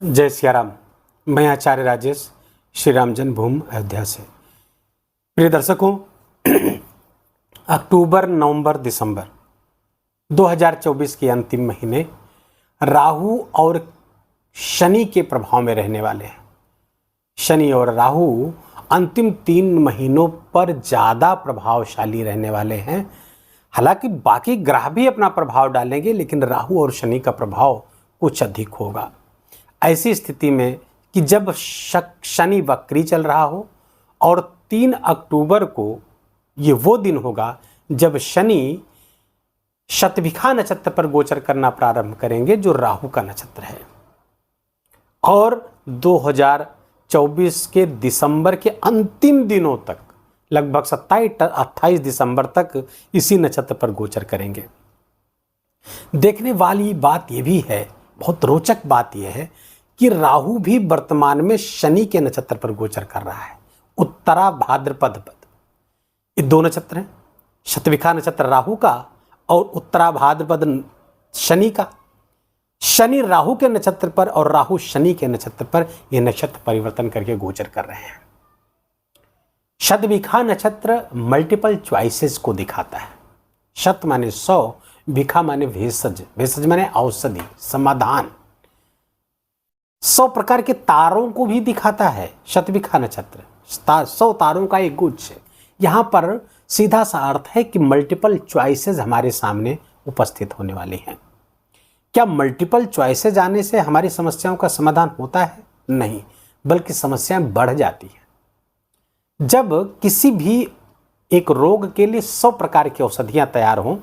जय सिया राम। मैं आचार्य राजेश श्री राम जन्मभूमि अयोध्या से। प्रिय दर्शकों, अक्टूबर, नवंबर, दिसंबर 2024 के अंतिम महीने राहु और शनि के प्रभाव में रहने वाले हैं। शनि और राहु अंतिम 3 महीनों पर ज़्यादा प्रभावशाली रहने वाले हैं। हालांकि बाकी ग्रह भी अपना प्रभाव डालेंगे, लेकिन राहु और शनि का प्रभाव कुछ अधिक होगा। ऐसी स्थिति में कि जब शनि वक्री चल रहा हो और 3 अक्टूबर को ये वो दिन होगा जब शनि शतभिखा नक्षत्र पर गोचर करना प्रारंभ करेंगे, जो राहु का नक्षत्र है, और 2024 के दिसंबर के अंतिम दिनों तक, लगभग 27-28 दिसंबर तक इसी नक्षत्र पर गोचर करेंगे। देखने वाली बात यह भी है, बहुत रोचक बात यह है कि राहु भी वर्तमान में शनि के नक्षत्र पर गोचर कर रहा है। उत्तरा भाद्रपद पद, ये 2 नक्षत्र हैं, शतभिखा नक्षत्र राहु का और उत्तरा भाद्रपद शनि का। शनि राहु के नक्षत्र पर और राहु शनि के नक्षत्र पर यह नक्षत्र परिवर्तन करके गोचर कर रहे हैं। शतभिखा नक्षत्र मल्टीपल चॉइसेस को दिखाता है। शत माने 100, भिखा माने भेषज, भेषज माने औषधि, समाधान, 100 प्रकार के तारों को भी दिखाता है। शतभिखा नक्षत्र 100 तारों का एक गुच्छ है। यहाँ पर सीधा सा अर्थ है कि मल्टीपल चॉइसेस हमारे सामने उपस्थित होने वाली हैं। क्या मल्टीपल चॉइसेस आने से हमारी समस्याओं का समाधान होता है? नहीं, बल्कि समस्याएं बढ़ जाती हैं। जब किसी भी एक रोग के लिए 100 प्रकार की औषधियां तैयार हों,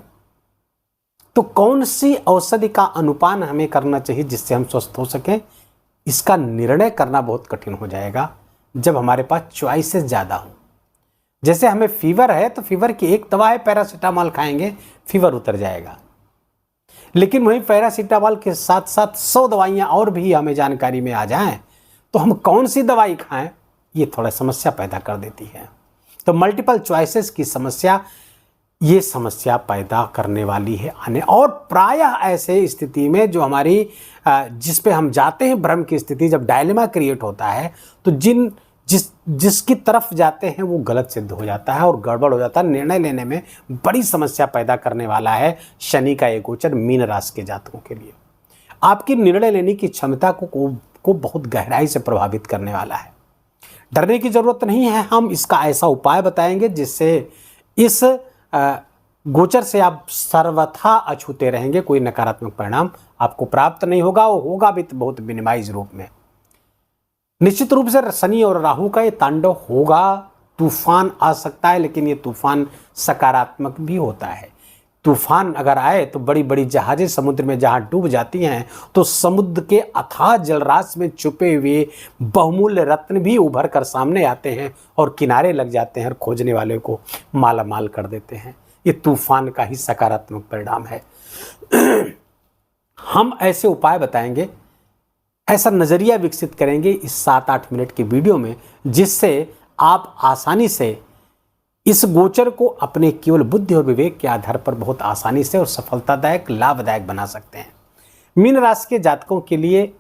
तो कौन सी औषधि का अनुपान हमें करना चाहिए जिससे हम स्वस्थ हो सकें, इसका निर्णय करना बहुत कठिन हो जाएगा जब हमारे पास चॉइसेस ज़्यादा हों। जैसे हमें फीवर है तो फीवर की एक दवा है, पैरासीटामॉल खाएंगे फीवर उतर जाएगा। लेकिन वहीं पैरासीटामॉल के साथ साथ 100 दवाइयाँ और भी हमें जानकारी में आ जाएं, तो हम कौन सी दवाई खाएं, ये थोड़ा समस्या पैदा कर देती है। तो मल्टीपल चॉइसेस की समस्या ये समस्या पैदा करने वाली है आने। और प्रायः ऐसे स्थिति में जो हमारी जिस पे हम जाते हैं, भ्रम की स्थिति, जब डायलेमा क्रिएट होता है, तो जिसकी तरफ जाते हैं वो गलत सिद्ध हो जाता है और गड़बड़ हो जाता है। निर्णय लेने में बड़ी समस्या पैदा करने वाला है शनि का ये गोचर मीन राशि के जातकों के लिए। आपकी निर्णय लेने की क्षमता को बहुत गहराई से प्रभावित करने वाला है। डरने की जरूरत नहीं है। हम इसका ऐसा उपाय बताएंगे जिससे इस गोचर से आप सर्वथा अछूते रहेंगे। कोई नकारात्मक परिणाम आपको प्राप्त नहीं होगा, वो होगा भी तो बहुत मिनिमाइज रूप में। निश्चित रूप से शनि और राहु का ये तांडव होगा, तूफान आ सकता है, लेकिन ये तूफान सकारात्मक भी होता है। तूफान अगर आए तो बड़ी बड़ी जहाजें समुद्र में जहां डूब जाती हैं, तो समुद्र के अथाह जलराशि में छुपे हुए बहुमूल्य रत्न भी उभर कर सामने आते हैं और किनारे लग जाते हैं और खोजने वाले को माला माल कर देते हैं। ये तूफान का ही सकारात्मक परिणाम है। हम ऐसे उपाय बताएंगे, ऐसा नज़रिया विकसित करेंगे इस 7-8 मिनट की वीडियो में, जिससे आप आसानी से इस गोचर को अपने केवल बुद्धि और विवेक के आधार पर बहुत आसानी से और सफलतादायक, लाभदायक बना सकते हैं। मीन राशि के जातकों के लिए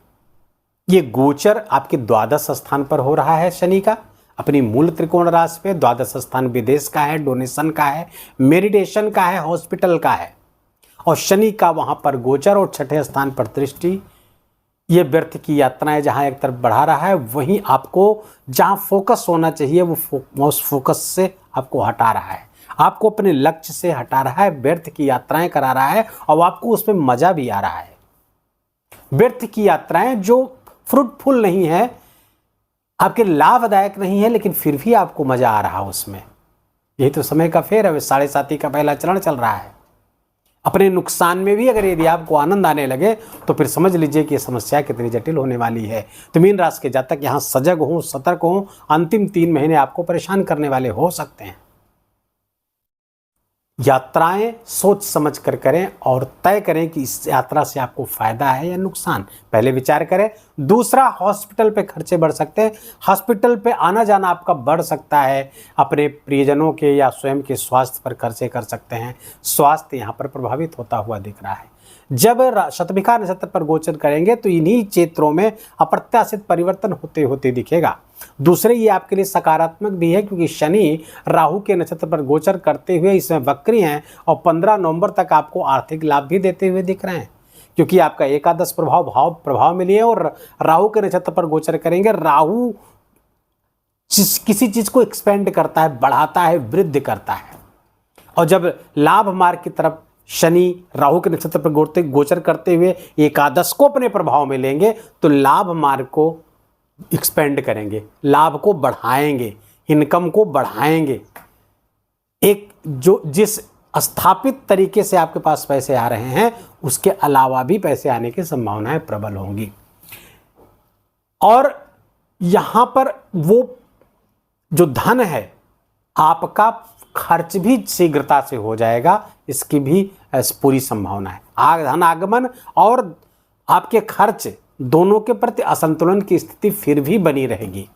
ये गोचर आपके द्वादश स्थान पर हो रहा है। शनि का अपनी मूल त्रिकोण राशि पे द्वादश स्थान विदेश का है, डोनेशन का है, मेडिटेशन का है, हॉस्पिटल का है, और शनि का वहां पर गोचर और 6ठे स्थान पर दृष्टि। ये व्यर्थ की यात्राएं जहां एक तरफ बढ़ा रहा है, वहीं आपको जहां फोकस होना चाहिए वो उस फोकस से आपको हटा रहा है, आपको अपने लक्ष्य से हटा रहा है, व्यर्थ की यात्राएं करा रहा है और आपको उसमें मजा भी आ रहा है। व्यर्थ की यात्राएं जो फ्रूटफुल नहीं है, आपके लाभदायक नहीं है, लेकिन फिर भी आपको मजा आ रहा है उसमें। यही तो समय का फेर है। 7.5 का पहला चरण चल रहा है। अपने नुकसान में भी अगर यदि आपको आनंद आने लगे तो फिर समझ लीजिए कि समस्या कितनी जटिल होने वाली है। तो मीन राशि के जातक यहाँ सजग हों, सतर्क हों। अंतिम 3 महीने आपको परेशान करने वाले हो सकते हैं। यात्राएं सोच समझ कर करें और तय करें कि इस यात्रा से आपको फायदा है या नुकसान, पहले विचार करें। दूसरा, हॉस्पिटल पे खर्चे बढ़ सकते हैं। हॉस्पिटल पे आना जाना आपका बढ़ सकता है। अपने प्रियजनों के या स्वयं के स्वास्थ्य पर खर्चे कर सकते हैं। स्वास्थ्य यहाँ पर प्रभावित होता हुआ दिख रहा है। जब शतभिखा नक्षत्र पर गोचर करेंगे तो इन्हीं क्षेत्रों में अप्रत्याशित परिवर्तन होते होते दिखेगा। दूसरे ये आपके लिए सकारात्मक भी है क्योंकि शनि राहु के नक्षत्र पर गोचर करते हुए इसमें वक्री हैं और 15 नवंबर तक आपको आर्थिक लाभ भी देते हुए दिख रहे हैं, क्योंकि आपका एकादश प्रभाव में लिए और राहु के नक्षत्र पर गोचर करेंगे। राहु किसी चीज को एक्सपेंड करता है, बढ़ाता है, वृद्धि करता है, और जब लाभ मार्ग की तरफ शनि राहु के नक्षत्र पर गोचर करते हुए एकादश को अपने प्रभाव में लेंगे तो लाभ मार्ग को एक्सपेंड करेंगे, लाभ को बढ़ाएंगे, इनकम को बढ़ाएंगे। एक जो जिस स्थापित तरीके से आपके पास पैसे आ रहे हैं उसके अलावा भी पैसे आने की संभावनाएं प्रबल होंगी। और यहां पर वो जो धन है आपका खर्च भी शीघ्रता से हो जाएगा, इसकी भी पूरी संभावना है। धन आगमन और आपके खर्च दोनों के प्रति असंतुलन की स्थिति फिर भी बनी रहेगी।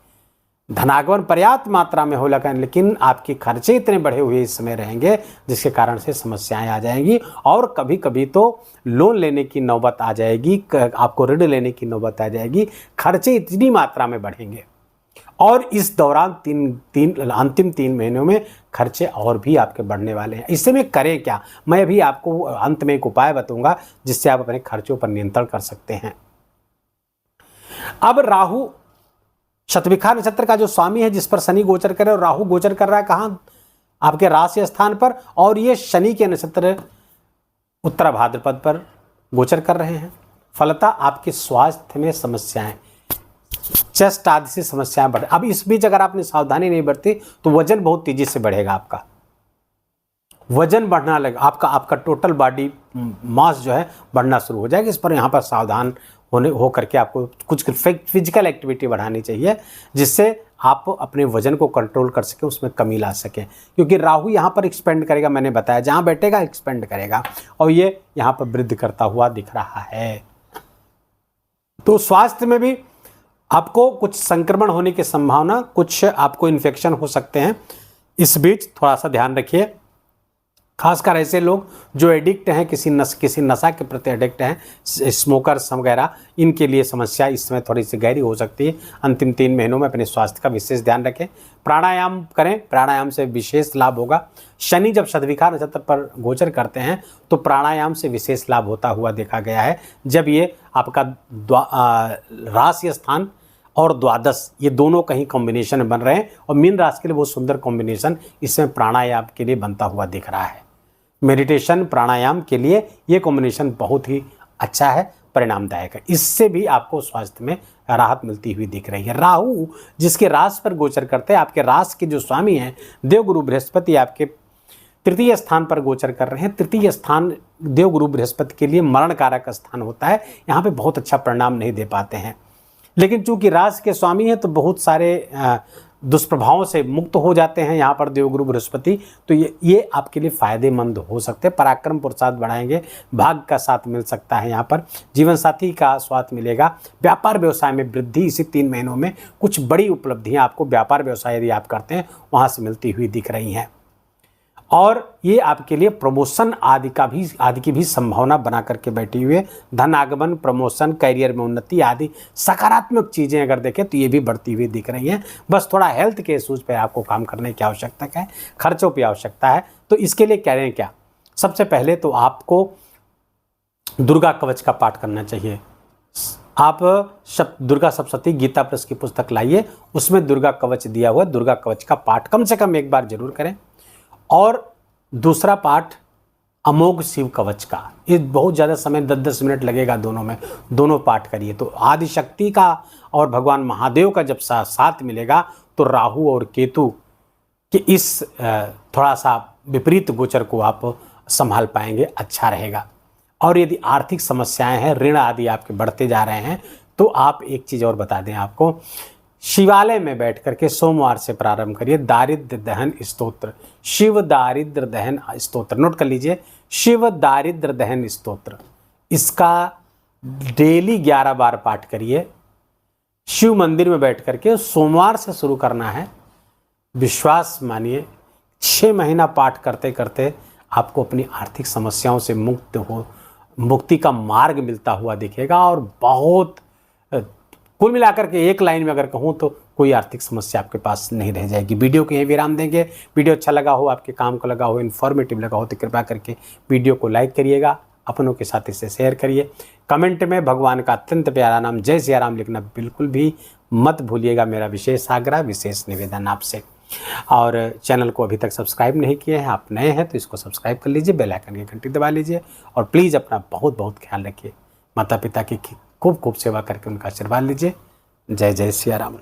धनागमन पर्याप्त मात्रा में होगा लेकिन आपके खर्चे इतने बढ़े हुए इस समय रहेंगे जिसके कारण से समस्याएं आ जाएंगी और कभी कभी तो लोन लेने की नौबत आ जाएगी, आपको ऋण लेने की नौबत आ जाएगी। खर्चे इतनी मात्रा में बढ़ेंगे और इस दौरान अंतिम 3 महीनों में खर्चे और भी आपके बढ़ने वाले हैं। इससे में करें क्या, मैं अभी आपको अंत में एक उपाय बताऊंगा जिससे आप अपने खर्चों पर नियंत्रण कर सकते हैं। अब राहु शतभिखा नक्षत्र का जो स्वामी है जिस पर शनि गोचर करे और राहु गोचर कर रहा है कहां, आपके राशि स्थान पर, और ये शनि के नक्षत्र उत्तरा भाद्रपद पर गोचर कर रहे हैं। फलतः आपके स्वास्थ्य में समस्याएं, चेस्ट आदि से समस्याएं बढ़। अब इस बीच अगर आपने सावधानी नहीं बरती तो वजन बहुत तेजी से बढ़ेगा, आपका वजन बढ़ना लगेगा, आपका टोटल बॉडी मास जो है बढ़ना शुरू हो जाएगा। इस पर यहाँ पर सावधान हो करके आपको कुछ फिजिकल एक्टिविटी बढ़ानी चाहिए जिससे आप अपने वजन को कंट्रोल कर सकें, उसमें कमी ला सकें, क्योंकि राहु यहाँ पर एक्सपेंड करेगा, मैंने बताया जहाँ बैठेगा एक्सपेंड करेगा और ये यहाँ पर वृद्धि करता हुआ दिख रहा है। तो स्वास्थ्य में भी आपको कुछ संक्रमण होने की संभावना, कुछ आपको इन्फेक्शन हो सकते हैं। इस बीच थोड़ा सा ध्यान रखिए, खासकर ऐसे लोग जो एडिक्ट हैं, किसी नशा के प्रति एडिक्ट हैं, स्मोकर्स वगैरह, इनके लिए समस्या इस समय थोड़ी सी गहरी हो सकती है। अंतिम 3 महीनों में अपने स्वास्थ्य का विशेष ध्यान रखें, प्राणायाम करें, प्राणायाम से विशेष लाभ होगा। शनि जब शतभिखा नक्षत्र पर गोचर करते हैं तो प्राणायाम से विशेष लाभ होता हुआ देखा गया है। जब ये आपका राशि स्थान और द्वादश ये दोनों कहीं कॉम्बिनेशन बन रहे हैं और मीन राशि के लिए बहुत सुंदर कॉम्बिनेशन इसमें प्राणायाम के लिए बनता हुआ दिख रहा है। मेडिटेशन प्राणायाम के लिए ये कॉम्बिनेशन बहुत ही अच्छा है, परिणामदायक है। इससे भी आपको स्वास्थ्य में राहत मिलती हुई दिख रही है। राहु जिसके राशि पर गोचर करते हैं, आपके राशि के जो स्वामी हैं देवगुरु बृहस्पति आपके 3य स्थान पर गोचर कर रहे हैं। 3य स्थान देवगुरु बृहस्पति के लिए मरण कारक स्थान होता है, यहाँ पे बहुत अच्छा परिणाम नहीं दे पाते हैं। लेकिन चूंकि राशि के स्वामी हैं तो बहुत सारे दुष्प्रभावों से मुक्त हो जाते हैं यहाँ पर देवगुरु बृहस्पति, तो ये आपके लिए फायदेमंद हो सकते हैं। पराक्रम पुरुषार्थ बढ़ाएंगे, भाग्य का साथ मिल सकता है, यहाँ पर जीवन साथी का स्वाद मिलेगा। व्यापार व्यवसाय में वृद्धि, इसी 3 महीनों में कुछ बड़ी उपलब्धियाँ आपको व्यापार व्यवसाय यदि आप करते हैं वहाँ से मिलती हुई दिख रही हैं और ये आपके लिए प्रमोशन आदि की भी संभावना बना करके बैठी हुई है। धन आगमन, प्रमोशन, करियर में उन्नति आदि सकारात्मक चीज़ें अगर देखें तो ये भी बढ़ती हुई दिख रही हैं। बस थोड़ा हेल्थ के इशूज़ पर आपको काम करने की आवश्यकता है, खर्चों की आवश्यकता है। तो इसके लिए करें क्या, सबसे पहले तो आपको दुर्गा कवच का पाठ करना चाहिए। आप दुर्गा सप्तशती गीता प्लस की पुस्तक लाइए, उसमें दुर्गा कवच दिया हुआ है, दुर्गा कवच का पाठ कम से कम एक बार जरूर करें। और दूसरा पाठ अमोघ शिव कवच का, ये बहुत ज़्यादा समय 10-10 मिनट लगेगा दोनों में, दोनों पाठ करिए। तो आदिशक्ति का और भगवान महादेव का जब साथ मिलेगा तो राहु और केतु के इस थोड़ा सा विपरीत गोचर को आप संभाल पाएंगे, अच्छा रहेगा। और यदि आर्थिक समस्याएं हैं, ऋण आदि आपके बढ़ते जा रहे हैं, तो आप एक चीज़ और बता दें आपको, शिवालय में बैठ करके सोमवार से प्रारंभ करिए दारिद्र दहन स्तोत्र, शिव दारिद्र दहन स्तोत्र, नोट कर लीजिए, शिव दारिद्र दहन स्तोत्र। इसका डेली 11 बार पाठ करिए, शिव मंदिर में बैठ करके सोमवार से शुरू करना है। विश्वास मानिए 6 महीना पाठ करते करते आपको अपनी आर्थिक समस्याओं से मुक्ति का मार्ग मिलता हुआ दिखेगा। और बहुत कुल मिलाकर के एक लाइन में अगर कहूँ तो कोई आर्थिक समस्या आपके पास नहीं रह जाएगी। वीडियो को यहीं विराम देंगे। वीडियो अच्छा लगा हो, आपके काम को लगा हो, इन्फॉर्मेटिव लगा हो तो कृपया करके वीडियो को लाइक करिएगा, अपनों के साथ इसे शेयर करिए। कमेंट में भगवान का अत्यंत प्यारा नाम जय सिया राम लिखना बिल्कुल भी मत भूलिएगा। मेरा विशेष आग्रह, विशेष निवेदन आपसे। और चैनल को अभी तक सब्सक्राइब नहीं किए हैं, आप नए हैं तो इसको सब्सक्राइब कर लीजिए, बेल आइकन की घंटी दबा लीजिए। और प्लीज़ अपना बहुत बहुत ख्याल रखिए। माता पिता की खूब खूब सेवा करके उनका आशीर्वाद लीजिए। जय जय सिया राम।